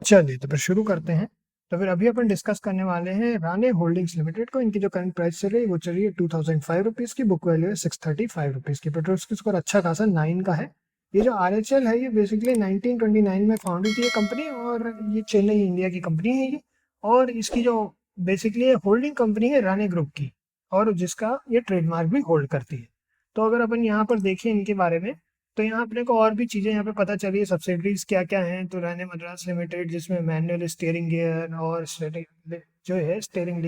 चलिए तो फिर शुरू करते हैं। तो फिर अभी अपन डिस्कस करने वाले हैं राणे होल्डिंग्स लिमिटेड को। इनकी जो करंट प्राइस चल रही है वो चल रही है 2005 रुपीज़ की, बुक वैल्यू है 635 रुपीज़ की। पेट्रोल की स्कोर अच्छा खासा 9 का है। ये जो RHL है ये बेसिकली 1929 में फाउंड हुई थी ये कंपनी, और ये चेन्नई इंडिया की कंपनी है ये। और इसकी जो बेसिकली होल्डिंग कंपनी है राणे ग्रुप की, और जिसका ये ट्रेडमार्क भी होल्ड करती है। तो अगर अपन यहाँ पर देखें इनके बारे में, तो यहाँ अपने को और भी चीज़ें यहाँ पे पता चली है। सब्सिडरीज क्या क्या हैं, तो राणे मद्रास लिमिटेड जिसमें मैनुअल स्टीयरिंग गियर और जो है steering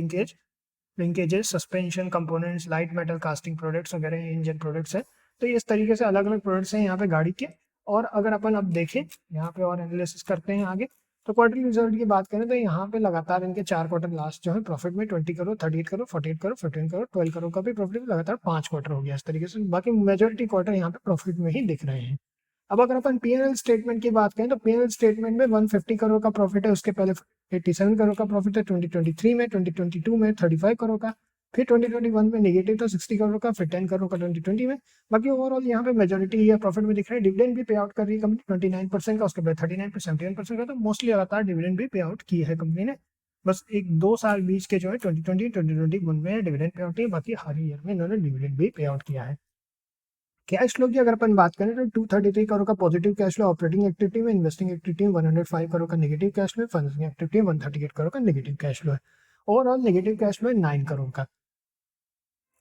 linkages, suspension components, light metal casting products वगैरह इंजन प्रोडक्ट्स है। तो इस तरीके से अलग अलग प्रोडक्ट्स हैं यहाँ पे गाड़ी के। और अगर अपन अब देखें यहाँ पे और एनालिसिस करते हैं आगे, तो क्वार्टरली रिजल्ट की बात करें तो यहाँ पे लगातार इनके 4 क्वार्टर लास्ट जो है प्रॉफिट में 20 करोड़, 38 करोड़, 48 करोड़, 15 करोड़, 12 करोड़ का भी प्रॉफिट लगातार 5 क्वार्टर हो गया इस तरीके से। बाकी मेजोरिटी क्वार्टर यहाँ पे प्रॉफिट में ही दिख रहे हैं। अब अगर अपन P&L स्टेटमेंट की बात करें तो P&L स्टेटमेंट में 150 करोड़ का प्रॉफिट है। उसके पहले 87 करोड़ का प्रॉफिट है 2023 में, 2022 में 35 करोड़ का, फिर 2021 में नेगेटिव था 60 करोड़ का, फिर 10 करोड़ का 2020 में। बाकी ओवरऑल यहाँ पे मेजोरिटी या प्रॉफिट में दिख रहा है। डिविडेंड भी पे आउट कर रही है कंपनी 29% का, उसके बाद 39% 71% का। तो मोस्टली लगातार डिविडेंड भी पे आउट की है कंपनी ने। बस 1-2 साल बीच के जो है 2020 2021 में डिविडेंड पे आउट किया, बाकी हर ईयर में इन्होंने डिविडेंड भी पे आउट किया है। कैश फ्लो की अगर अपन बात करें तो 233 करोड़ का positive cash flow operating activity में, इन्वेस्टिंग एक्टिविटी में 105 करोड़ का negative cash flow, financing activity में 138 करोड़ का नेगेटिव कैश फ्लो है। ओवरऑल नेगेटिव कैश फ्लो है 9 करोड़ का।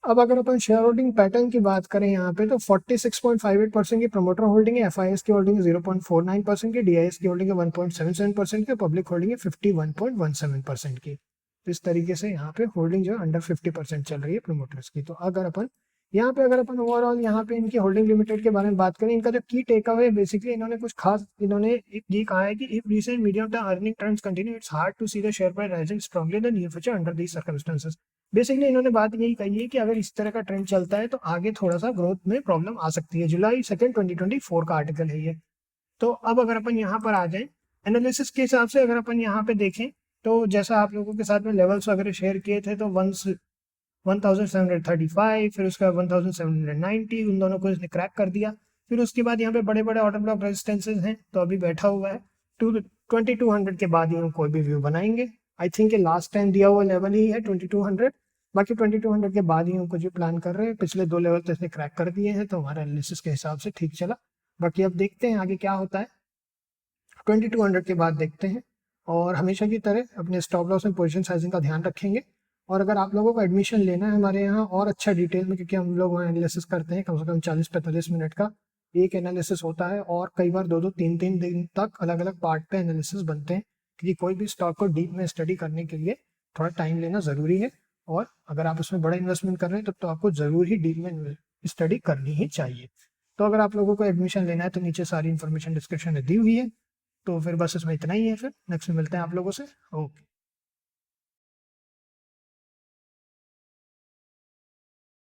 अब अगर अपन शेयर होल्डिंग पैटर्न की बात करें यहाँ पे, तो 46.58% की प्रमोटर होल्डिंग है, FIS की होल्डिंग है 0.49% की, DIS की होल्डिंग है 1.77% की, पब्लिक होल्डिंग है 51.17% की। तो इस तरीके से यहाँ पे होल्डिंग जो है अंडर 50% चल रही है प्रमोटर्स की। तो अगर अपन ओवरऑल यहाँ पे इनकी होल्डिंग लिमिटेड के बारे में बात करें, इनका जो की टेक अवे बेसिकली इन्होंने कुछ खास ये कहा है कि if recent medium term earning trends continue, it's hard to see the share price rising strongly in the near future under these circumstances. Basically इन्होंने बात यही कही है कि अगर इस तरह का ट्रेंड चलता है तो आगे थोड़ा सा ग्रोथ में प्रॉब्लम आ सकती है। जुलाई 2 2024 का आर्टिकल है ये। तो अब अगर अपन यहाँ पर आ जाए एनालिसिस के हिसाब से, अगर अपन यहाँ पे देखें तो जैसा आप लोगों के साथ में लेवल्स वगैरह शेयर किए थे, तो 1735, फिर उसका 1790, उन दोनों को इसने क्रैक कर दिया। फिर उसके बाद यहाँ पे बड़े बड़े ऑर्डर ब्लॉक रेजिस्टेंसेज हैं, तो अभी बैठा हुआ है 2200 के बाद ही कोई भी व्यू बनाएंगे। आई थिंक लास्ट टाइम दिया हुआ लेवल ही है 2200। बाकी 2200 के बाद ही कुछ भी प्लान कर रहे हैं। पिछले 2 लेवल तो इसने क्रैक कर दिए हैं, तो हमारा एनालिसिस के हिसाब से ठीक चला। बाकी अब देखते हैं आगे क्या होता है, 2200 के बाद देखते हैं। और हमेशा की तरह अपने स्टॉप लॉस में पोजीशन साइजिंग का ध्यान रखेंगे। और अगर आप लोगों को एडमिशन लेना है हमारे यहाँ और अच्छा डिटेल में, क्योंकि हम लोग वहाँ एनालिसिस करते हैं कम से कम 40-45 मिनट का एक एनालिसिस होता है, और कई बार 2-2 3-3 दिन तक अलग अलग पार्ट पे एनालिसिस बनते हैं, क्योंकि कोई भी स्टॉक को डीप में स्टडी करने के लिए थोड़ा टाइम लेना ज़रूरी है। और अगर आप उसमें बड़ा इन्वेस्टमेंट कर रहे हैं तब तो आपको ज़रूर ही डीप में स्टडी करनी ही चाहिए। तो अगर आप लोगों को एडमिशन लेना है तो नीचे सारी इन्फॉर्मेशन डिस्क्रिप्शन में दी हुई है। तो फिर बस इसमें इतना ही है, फिर नेक्स्ट में मिलते हैं आप लोगों से। ओके।